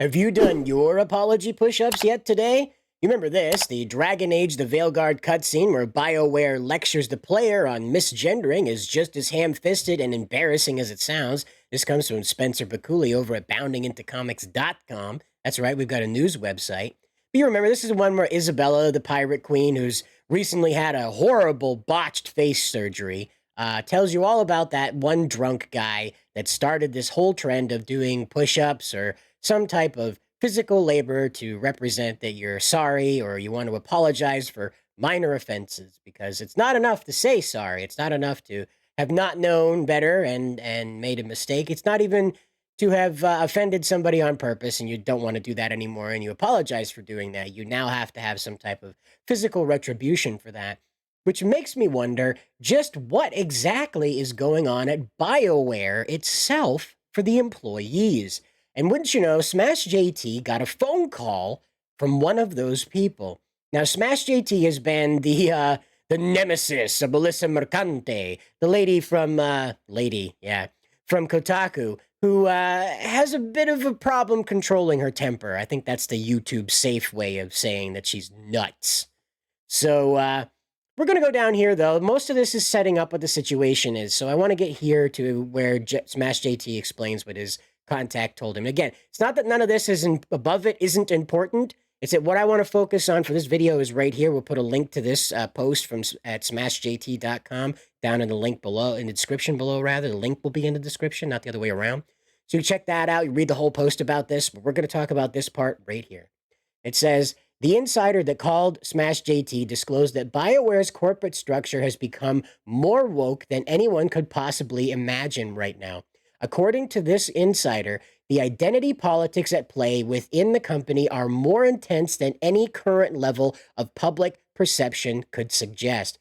Have you done your apology push-ups yet today? You remember this, the Dragon Age the Veilguard cutscene where Bioware lectures the player on misgendering is just as ham-fisted and embarrassing as it sounds. This comes from Spencer Bakuli over at boundingintocomics.com. That's right, we've got a news website. But you remember, this is the one where Isabella, the pirate queen, who's recently had a horrible botched face surgery, tells you all about that one drunk guy that started this whole trend of doing push-ups or some type of physical labor to represent that you're sorry or you want to apologize for minor offenses, because it's not enough to say sorry. It's not enough to have not known better and made a mistake. It's not even to have offended somebody on purpose and you don't want to do that anymore and you apologize for doing that. You now have to have some type of physical retribution for that, which makes me wonder just what exactly is going on at BioWare itself for the employees. And wouldn't you know, SmashJT got a phone call from one of those people. Now, SmashJT has been the nemesis of Melissa Mercante, the lady from from Kotaku, who has a bit of a problem controlling her temper. I think that's the YouTube safe way of saying that she's nuts. So we're going to go down here, though. Most of this is setting up what the situation is. So I want to get here to where SmashJT explains what his contact told him. Again, it's not that none of this isn't above it isn't important. It's that what I want to focus on for this video is right here. We'll put a link to this post from at smashjt.com down in the link below, in the description below, rather. The link will be in the description, not the other way around. So you check that out. You read the whole post about this, but we're going to talk about this part right here. It says, the insider that called SmashJT disclosed that BioWare's corporate structure has become more woke than anyone could possibly imagine right now. According to this insider, the identity politics at play within the company are more intense than any current level of public perception could suggest.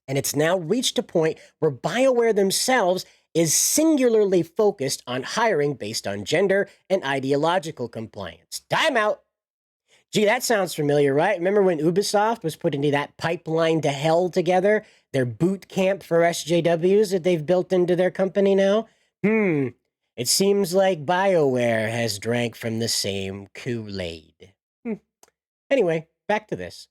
And it's now reached a point where BioWare themselves is singularly focused on hiring based on gender and ideological compliance. Time out. Gee, that sounds familiar, right? Remember when Ubisoft was putting that pipeline to hell together? Their boot camp for SJWs that they've built into their company now? It seems like BioWare has drank from the same Kool-Aid. Anyway, back to this.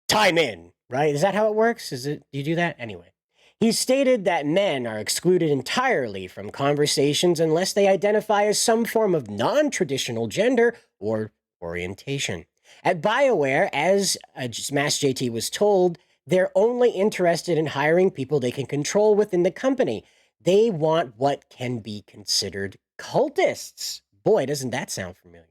Time in, right? Is that how it works? Do you do that? Anyway. He stated that men are excluded entirely from conversations unless they identify as some form of non-traditional gender or orientation. At BioWare, as SmashJT was told, they're only interested in hiring people they can control within the company. They want what can be considered cultists. Boy, doesn't that sound familiar.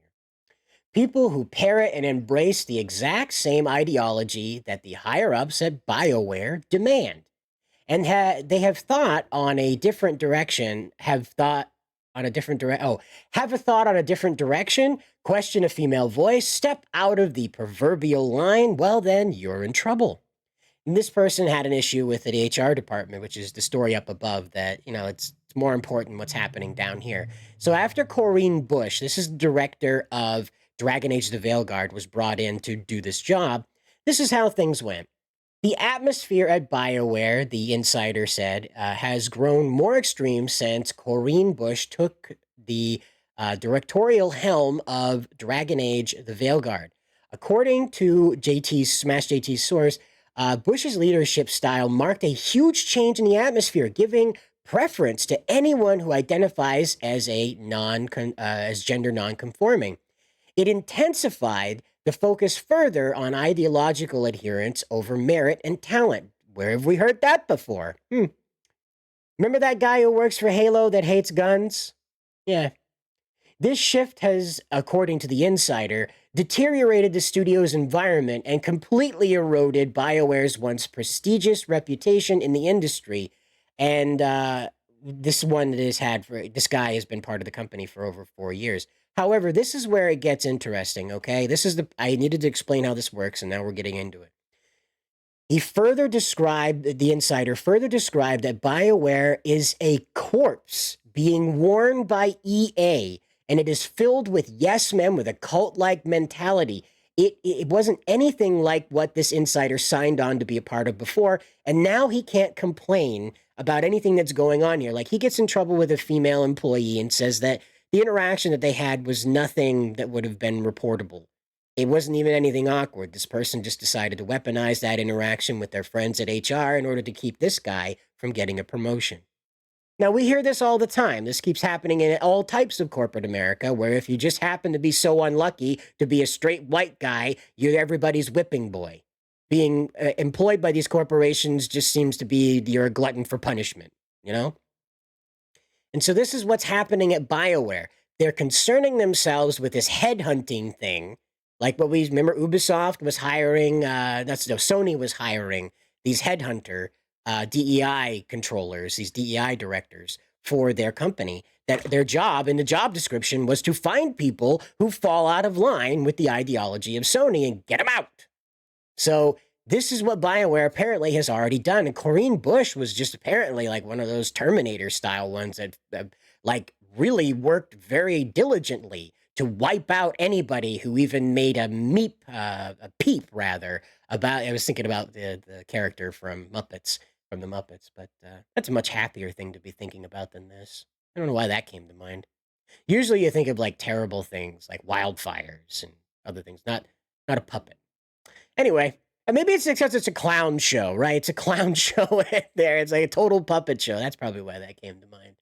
People who parrot and embrace the exact same ideology that the higher-ups at BioWare demand. And they have thought on a different direction, have a thought on a different direction, question a female voice, step out of the proverbial line, well then, you're in trouble. And this person had an issue with the HR department, which is the story up above, that, you know, it's more important what's happening down here. So after Corrine Busche, this is the director of Dragon Age the Veilguard, was brought in to do this job, this is how things went. The atmosphere at BioWare, the insider said, has grown more extreme since Corrine Busche took the directorial helm of Dragon Age the Veilguard. According to SmashJT's source, Bush's leadership style marked a huge change in the atmosphere, giving preference to anyone who identifies as as gender nonconforming. It intensified the focus further on ideological adherence over merit and talent. Where have we heard that before? Remember that guy who works for Halo that hates guns? Yeah. This shift has, according to the insider, deteriorated the studio's environment and completely eroded BioWare's once prestigious reputation in the industry. And this guy has been part of the company for over 4 years. However, this is where it gets interesting, okay? I needed to explain how this works, and now we're getting into it. The insider further described that BioWare is a corpse being worn by EA, and it is filled with yes men with a cult-like mentality. It wasn't anything like what this insider signed on to be a part of before, and now he can't complain about anything that's going on here. Like, he gets in trouble with a female employee and says that the interaction that they had was nothing that would have been reportable. It wasn't even anything awkward. This person just decided to weaponize that interaction with their friends at HR in order to keep this guy from getting a promotion. Now, we hear this all the time. This keeps happening in all types of corporate America, where if you just happen to be so unlucky to be a straight white guy, you're everybody's whipping boy. Being employed by these corporations just seems to be you're a glutton for punishment, you know? And so this is what's happening at Bioware. They're concerning themselves with this headhunting thing, like what we remember Ubisoft was hiring, Sony was hiring these headhunter DEI controllers, these DEI directors for their company, that their job in the job description was to find people who fall out of line with the ideology of Sony and get them out. So this is what Bioware apparently has already done. And Corrine Busche was just apparently like one of those Terminator style ones that like really worked very diligently to wipe out anybody who even made a peep rather about. I was thinking about the character from the Muppets, but that's a much happier thing to be thinking about than this. I don't know why that came to mind. Usually you think of like terrible things like wildfires and other things, not a puppet. Anyway, maybe it's because it's a clown show, right? It's a clown show there. It's like a total puppet show. That's probably why that came to mind.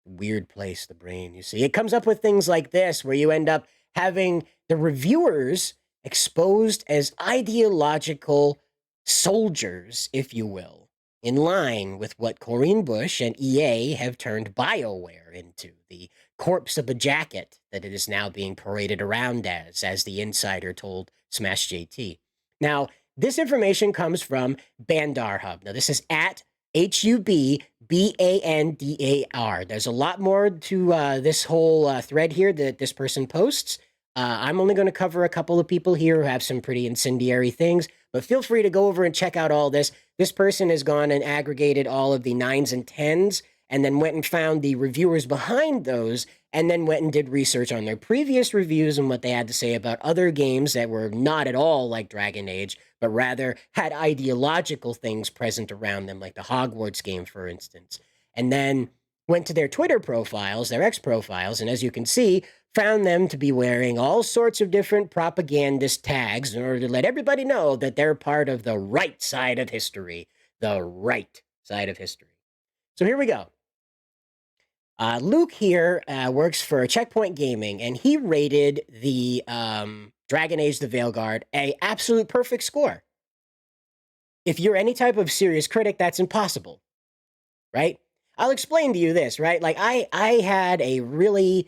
Weird place, the brain, you see. It comes up with things like this, where you end up having the reviewers exposed as ideological soldiers, if you will, in line with what Corrine Busche and EA have turned BioWare into, the corpse of a jacket that it is now being paraded around as the insider told SmashJT. Now, this information comes from Bandar Hub. Now, this is at HUBBANDAR. There's a lot more to this whole thread here that this person posts. I'm only going to cover a couple of people here who have some pretty incendiary things, but feel free to go over and check out all this. This person has gone and aggregated all of the 9s and 10s and then went and found the reviewers behind those and then went and did research on their previous reviews and what they had to say about other games that were not at all like Dragon Age, but rather had ideological things present around them, like the Hogwarts game, for instance. And then went to their Twitter profiles, their X profiles, and as you can see, found them to be wearing all sorts of different propagandist tags in order to let everybody know that they're part of the right side of history. The right side of history. So here we go. Luke here works for Checkpoint Gaming, and he rated the Dragon Age the Veilguard a absolute perfect score. If you're any type of serious critic, that's impossible, right? I'll explain to you this, right? Like I had a really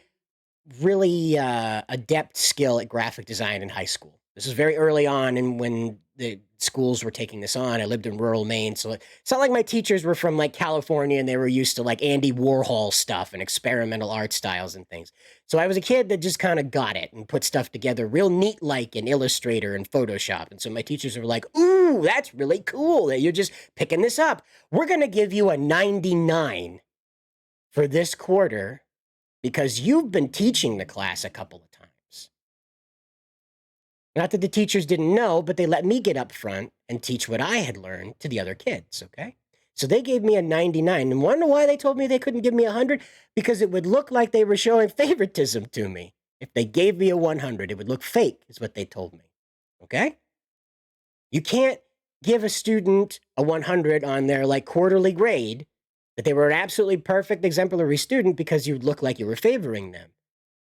adept skill at graphic design in high school. This is very early on, and when the schools were taking this on, I lived in rural Maine, so it's not like my teachers were from like California and they were used to like Andy Warhol stuff and experimental art styles and things. So I was a kid that just kind of got it and put stuff together real neat like in Illustrator and Photoshop. And so my teachers were like, "Ooh, that's really cool that you're just picking this up. We're going to give you a 99 for this quarter because you've been teaching the class a couple of times." Not that the teachers didn't know, but they let me get up front and teach what I had learned to the other kids, okay? So they gave me a 99. And wonder why they told me they couldn't give me 100? Because it would look like they were showing favoritism to me. If they gave me a 100, it would look fake, is what they told me, okay? You can't give a student a 100 on their like quarterly grade that they were an absolutely perfect exemplary student because you'd look like you were favoring them.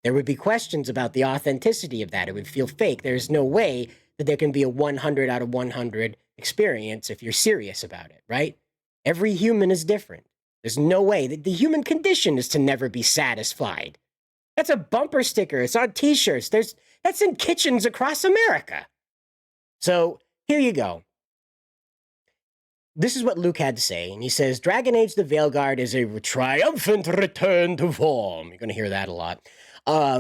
There would be questions about the authenticity of that. It would feel fake. There's no way that there can be a 100 out of 100 experience if you're serious about it, right? Every human is different. There's no way. The human condition is to never be satisfied. That's a bumper sticker. It's on t-shirts. That's in kitchens across America. So here you go. This is what Luke had to say, and he says, Dragon Age the Veilguard is a triumphant return to form. You're going to hear that a lot.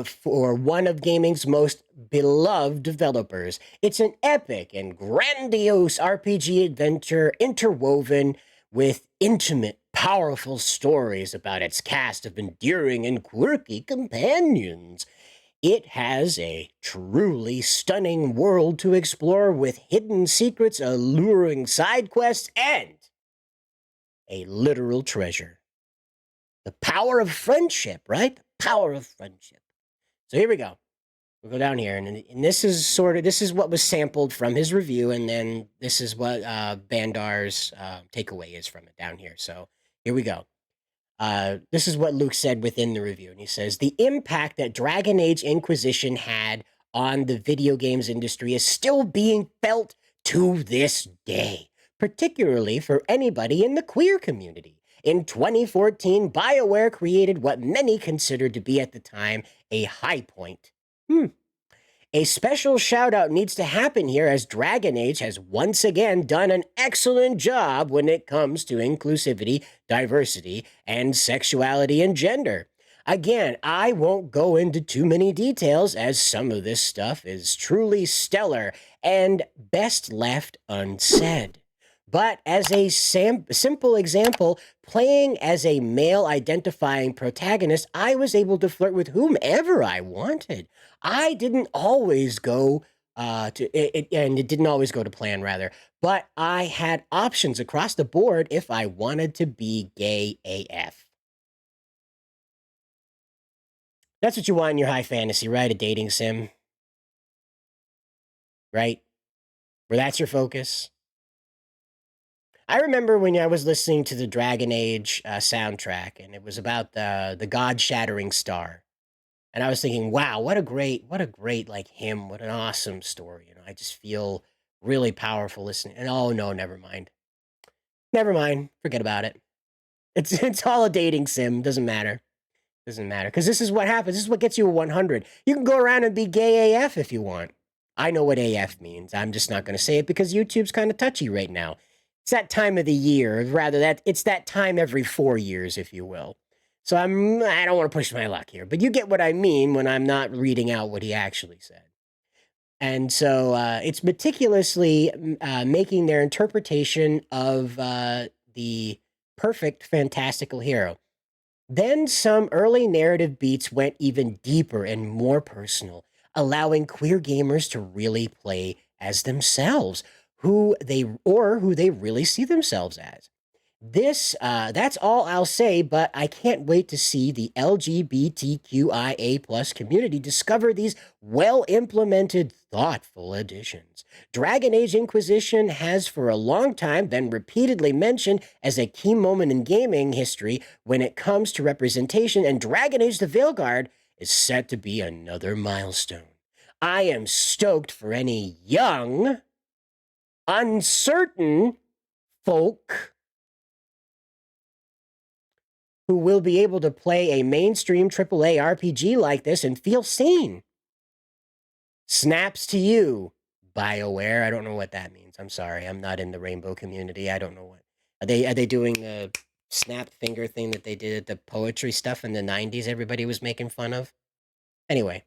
For one of gaming's most beloved developers. It's an epic and grandiose RPG adventure interwoven with intimate, powerful stories about its cast of endearing and quirky companions. It has a truly stunning world to explore with hidden secrets, alluring side quests, and a literal treasure. The power of friendship, right? The power of friendship. So here we go. We'll go down here, and this is what was sampled from his review, and then this is what Bandar's takeaway is from it down here. So here we go. This is what Luke said within the review, and he says the impact that Dragon Age Inquisition had on the video games industry is still being felt to this day, particularly for anybody in the queer community. In 2014, BioWare created what many considered to be at the time a high point. A special shout out needs to happen here as Dragon Age has once again done an excellent job when it comes to inclusivity, diversity, and sexuality and gender. Again, I won't go into too many details as some of this stuff is truly stellar and best left unsaid. But as a simple example, playing as a male identifying protagonist, I was able to flirt with whomever I wanted. I didn't always go and it didn't always go to plan, rather, but I had options across the board if I wanted to be gay AF. That's what you want in your high fantasy, right? A dating sim, right? Where that's your focus. I remember when I was listening to the Dragon Age soundtrack, and it was about the God-shattering star, and I was thinking, wow, what a great like hymn, what an awesome story. You know, I just feel really powerful listening. And oh no, never mind, forget about it. It's all a dating sim. Doesn't matter, because this is what happens. This is what gets you a 100. You can go around and be gay AF if you want. I know what AF means. I'm just not going to say it because YouTube's kind of touchy right now. It's that time of the year, rather that it's that time every 4 years, if you will. So I don't want to push my luck here, but you get what I mean when I'm not reading out what he actually said. And so it's meticulously making their interpretation of the perfect fantastical hero. Then some early narrative beats went even deeper and more personal, allowing queer gamers to really play as themselves, who they really see themselves as. That's all I'll say, but I can't wait to see the LGBTQIA plus community discover these well-implemented, thoughtful additions. Dragon Age Inquisition has for a long time been repeatedly mentioned as a key moment in gaming history when it comes to representation, and Dragon Age the Veilguard is set to be another milestone. I am stoked for any young, uncertain folk who will be able to play a mainstream AAA RPG like this and feel seen. Snaps to you, BioWare. I don't know what that means. I'm sorry. I'm not in the rainbow community. I don't know what. Are they doing the snap finger thing that they did at the poetry stuff in the 90s everybody was making fun of? Anyway,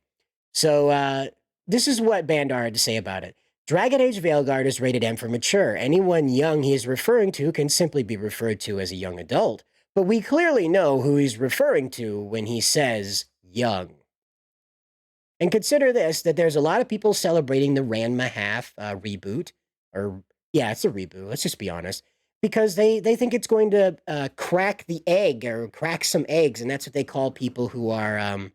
so this is what Bandar had to say about it. Dragon Age Veilguard is rated M for mature. Anyone young he is referring to can simply be referred to as a young adult. But we clearly know who he's referring to when he says young. And consider this, that there's a lot of people celebrating the Ranma half reboot. Or, yeah, it's a reboot, let's just be honest. Because they think it's going to crack the egg, or crack some eggs, and that's what they call people who are,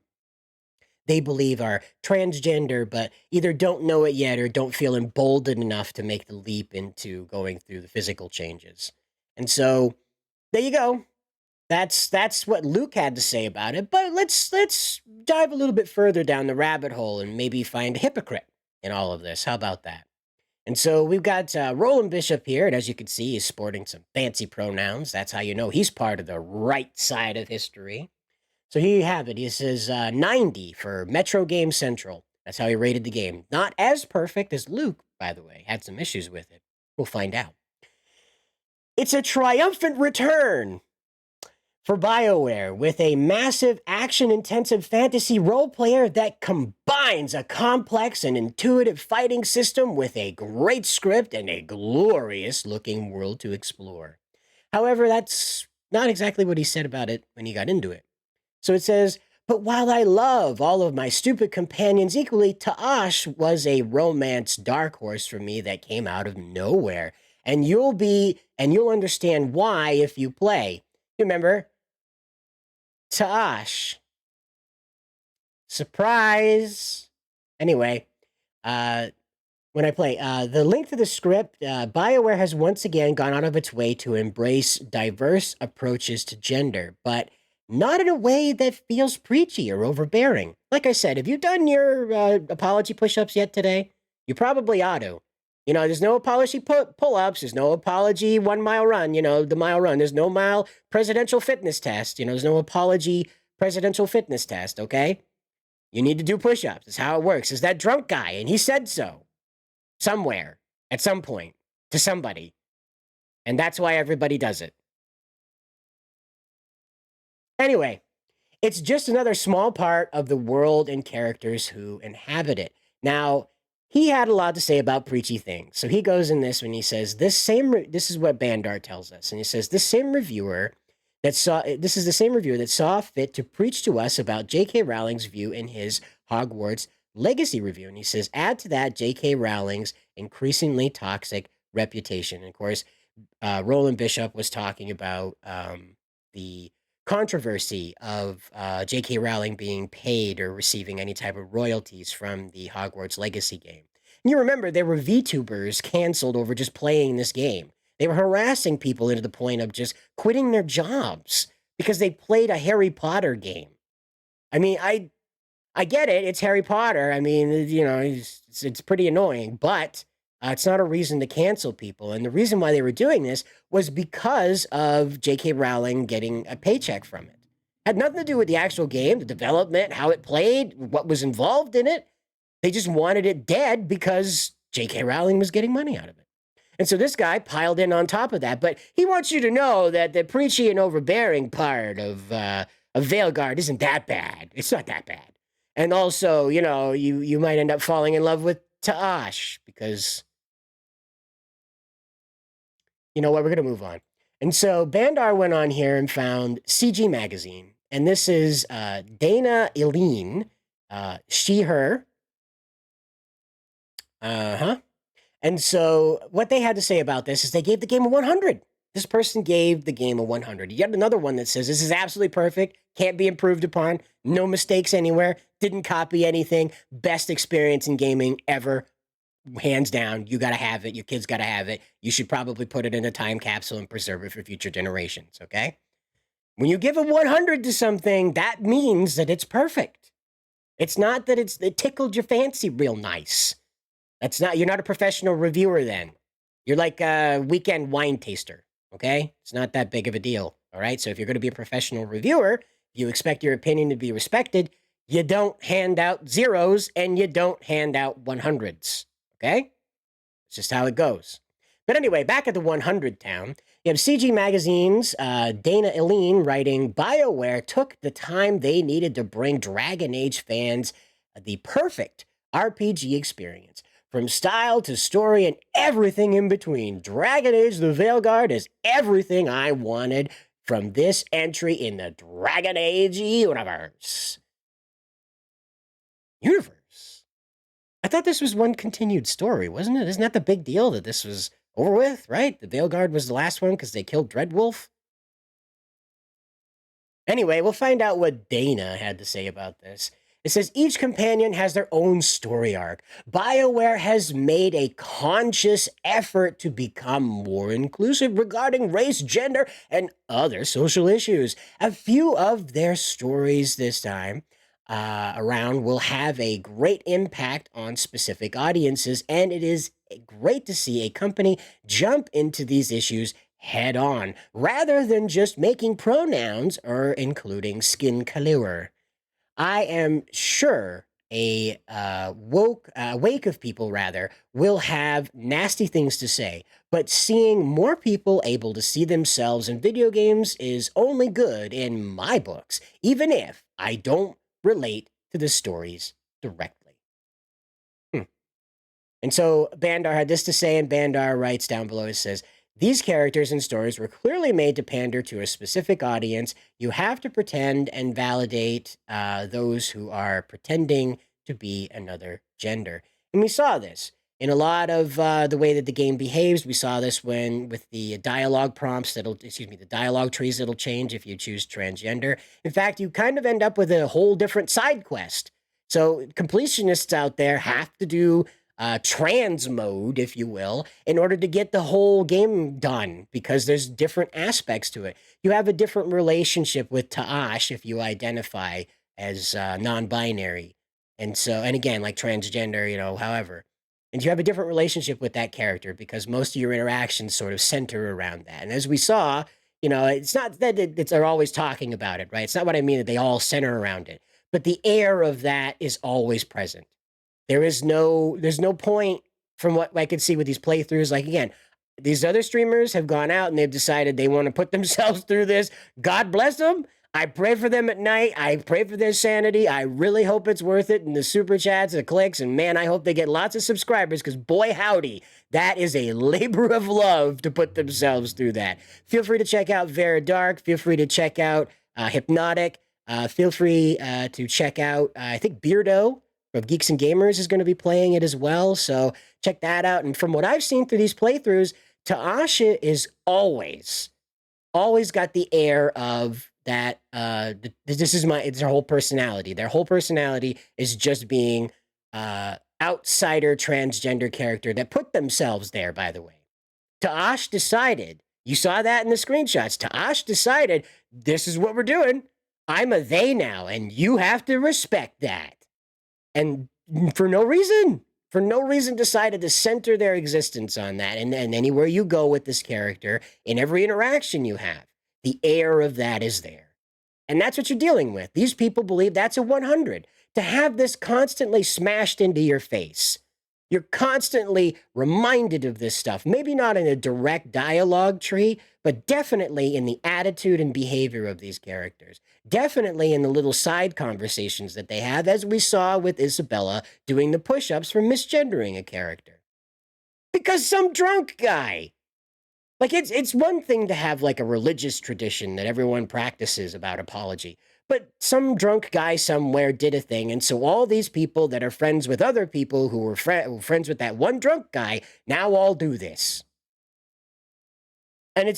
they believe are transgender, but either don't know it yet or don't feel emboldened enough to make the leap into going through the physical changes. And so, there you go. That's what Luke had to say about it. But let's dive a little bit further down the rabbit hole and maybe find a hypocrite in all of this. How about that? And so we've got Roland Bishop here, and as you can see, he's sporting some fancy pronouns. That's how you know he's part of the right side of history. So here you have it. He says 90 for Metro Game Central. That's how he rated the game. Not as perfect as Luke, by the way. Had some issues with it. We'll find out. It's a triumphant return for BioWare with a massive action-intensive fantasy role player that combines a complex and intuitive fighting system with a great script and a glorious-looking world to explore. However, that's not exactly what he said about it when he got into it. So it says, but while I love all of my stupid companions equally, Ta'ash was a romance dark horse for me that came out of nowhere. And you'll understand why if you play. Remember, Ta'ash, Surprise! Anyway, when I play, the length of the script, BioWare has once again gone out of its way to embrace diverse approaches to gender, but not in a way that feels preachy or overbearing. Like I said, have you done your apology push-ups yet today? You probably ought to. You know, there's no apology pull-ups. There's no apology 1 mile run. You know, the mile run. There's no mile presidential fitness test. You know, there's no apology presidential fitness test. Okay, you need to do push-ups. That's how it works. Is that drunk guy, and he said so somewhere at some point to somebody, and that's why everybody does it. Anyway, it's just another small part of the world and characters who inhabit it. Now, he had a lot to say about preachy things. So he goes in this when he says, this is what Bandar tells us. And he says, this is the same reviewer that saw fit to preach to us about J.K. Rowling's view in his Hogwarts Legacy review. And he says, add to that J.K. Rowling's increasingly toxic reputation. And of course, Roland Bishop was talking about the controversy of J.K. Rowling being paid or receiving any type of royalties from the Hogwarts Legacy game. And you remember there were VTubers canceled over just playing this game. They were harassing people into the point of just quitting their jobs because they played a Harry Potter game. I mean, I get it. It's Harry Potter. I mean, you know, it's pretty annoying, but it's not a reason to cancel people. And the reason why they were doing this was because of J.K. Rowling getting a paycheck from it. Had nothing to do with the actual game, the development, how it played, what was involved in it. They just wanted it dead because J.K. Rowling was getting money out of it. And so this guy piled in on top of that. But he wants you to know that the preachy and overbearing part of Veilguard isn't that bad. It's not that bad. And also, you know, you might end up falling in love with Ta'ash because, you know what, we're going to move on. And so Bandar went on here and found CG Magazine. And this is Dana Eileen, she, her. And so what they had to say about this is they gave the game a 100. This person gave the game a 100. Yet another one that says this is absolutely perfect, can't be improved upon, no mistakes anywhere, didn't copy anything, best experience in gaming ever, hands down. You got to have it. Your kids got to have it. You should probably put it in a time capsule and preserve it for future generations, okay? When you give a 100 to something, that means that it's perfect. It's not that it tickled your fancy real nice. You're not a professional reviewer then. You're like a weekend wine taster, okay? It's not that big of a deal, all right? So if you're going to be a professional reviewer, you expect your opinion to be respected, you don't hand out zeros and you don't hand out 100s, okay? It's just how it goes. But anyway, back at the 100 town, you have CG Magazine's Dana Eileen writing, BioWare took the time they needed to bring Dragon Age fans the perfect RPG experience. From style to story and everything in between, Dragon Age the Veilguard is everything I wanted from this entry in the Dragon Age universe. I thought this was one continued story, wasn't it? Isn't that the big deal that this was over with, right? The Veilguard was the last one because they killed Dreadwolf. Anyway, we'll find out what Dana had to say about this. It says, each companion has their own story arc. BioWare has made a conscious effort to become more inclusive regarding race, gender, and other social issues. A few of their stories this time around will have a great impact on specific audiences, and it is great to see a company jump into these issues head on, rather than just making pronouns or including skin color. I am sure a wake of people, rather, will have nasty things to say, but seeing more people able to see themselves in video games is only good in my books, even if I don't relate to the stories directly. And so Bandar had this to say, and Bandar writes down below, it says, these characters and stories were clearly made to pander to a specific audience. You have to pretend and validate those who are pretending to be another gender. And we saw this in a lot of the way that the game behaves. We saw this with the dialogue prompts the dialogue trees that'll change if you choose transgender. In fact, you kind of end up with a whole different side quest So completionists out there have to do trans mode, if you will, in order to get the whole game done, because there's different aspects to it. You have a different relationship with Ta'ash if you identify as non-binary. And again, like transgender, however. And you have a different relationship with that character because most of your interactions sort of center around that. And as we saw, it's not that they're always talking about it, right? It's not what I mean that they all center around it, but the air of that is always present. There's no point from what I could see with these playthroughs. Like, again, these other streamers have gone out and they've decided they want to put themselves through this. God bless them. I pray for them at night. I pray for their sanity. I really hope it's worth it. And the super chats, the clicks, and man, I hope they get lots of subscribers because boy, howdy, that is a labor of love to put themselves through that. Feel free to check out Vera Dark. Feel free to check out Hypnotic. Feel free to check out, I think Beardo from Geeks and Gamers is going to be playing it as well. So check that out. And from what I've seen through these playthroughs, Ta'asha is always got the air of that. It's their whole personality. Their whole personality is just being outsider transgender character that put themselves there, by the way. Ta'ash decided, you saw that in the screenshots, Ta'ash decided, this is what we're doing. I'm a they now, and you have to respect that. And for no reason decided to center their existence on that. And anywhere you go with this character, in every interaction you have, the air of that is there. And that's what you're dealing with. These people believe that's a 100. To have this constantly smashed into your face, you're constantly reminded of this stuff. Maybe not in a direct dialogue tree, but definitely in the attitude and behavior of these characters. Definitely in the little side conversations that they have, as we saw with Isabella doing the push-ups for misgendering a character. Because some drunk guy. Like, it's one thing to have, like, a religious tradition that everyone practices about apology. But some drunk guy somewhere did a thing, and so all these people that are friends with other people who were friends with that one drunk guy now all do this. And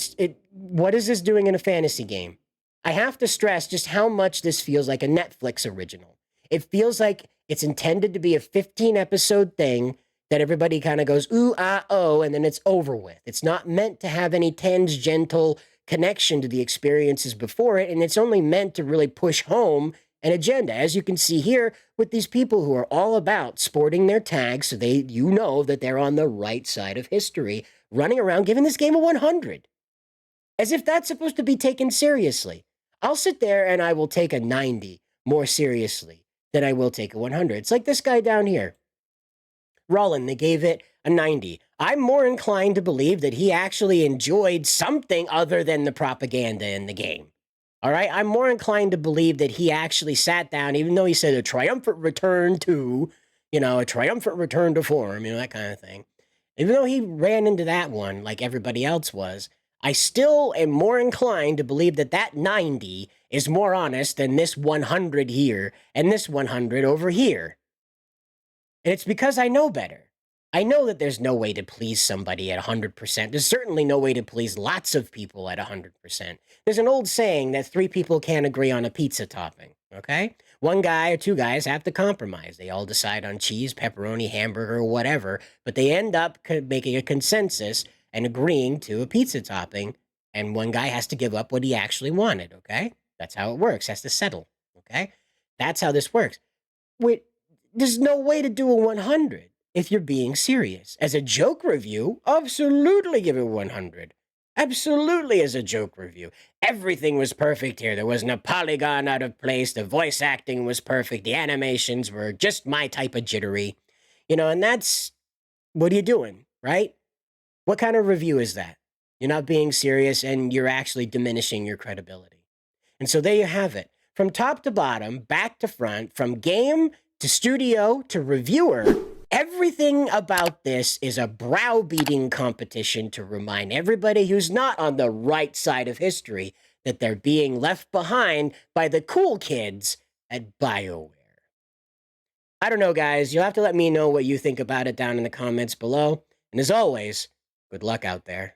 what is this doing in a fantasy game? I have to stress just how much this feels like a Netflix original. It feels like it's intended to be a 15-episode thing that everybody kind of goes, ooh, ah, oh, and then it's over with. It's not meant to have any tangential connection to the experiences before it, and it's only meant to really push home an agenda. As you can see here with these people who are all about sporting their tags so you know that they're on the right side of history, running around giving this game a 100. As if that's supposed to be taken seriously. I'll sit there and I will take a 90 more seriously than I will take a 100. It's like this guy down here. Rollin, they gave it a 90. I'm more inclined to believe that he actually enjoyed something other than the propaganda in the game. All right? I'm more inclined to believe that he actually sat down, even though he said a triumphant return to, a triumphant return to form, that kind of thing. Even though he ran into that one like everybody else was, I still am more inclined to believe that 90 is more honest than this 100 here and this 100 over here. And it's because I know better. I know that there's no way to please somebody at 100%. There's certainly no way to please lots of people at 100%. There's an old saying that 3 people can't agree on a pizza topping, okay? 1 guy or 2 guys have to compromise. They all decide on cheese, pepperoni, hamburger, or whatever, but they end up making a consensus and agreeing to a pizza topping, and 1 guy has to give up what he actually wanted, okay? That's how it works. Has to settle, okay? That's how this works. There's no way to do a 100 if you're being serious. As a joke review, absolutely give it 100. Absolutely as a joke review. Everything was perfect here. There wasn't a polygon out of place. The voice acting was perfect. The animations were just my type of jittery. And that's, what are you doing, right? What kind of review is that? You're not being serious and you're actually diminishing your credibility. And so there you have it. From top to bottom, back to front, from game to studio to reviewer, everything about this is a browbeating competition to remind everybody who's not on the right side of history that they're being left behind by the cool kids at Bioware. I don't know, guys. You'll have to let me know what you think about it down in the comments below. And as always, good luck out there.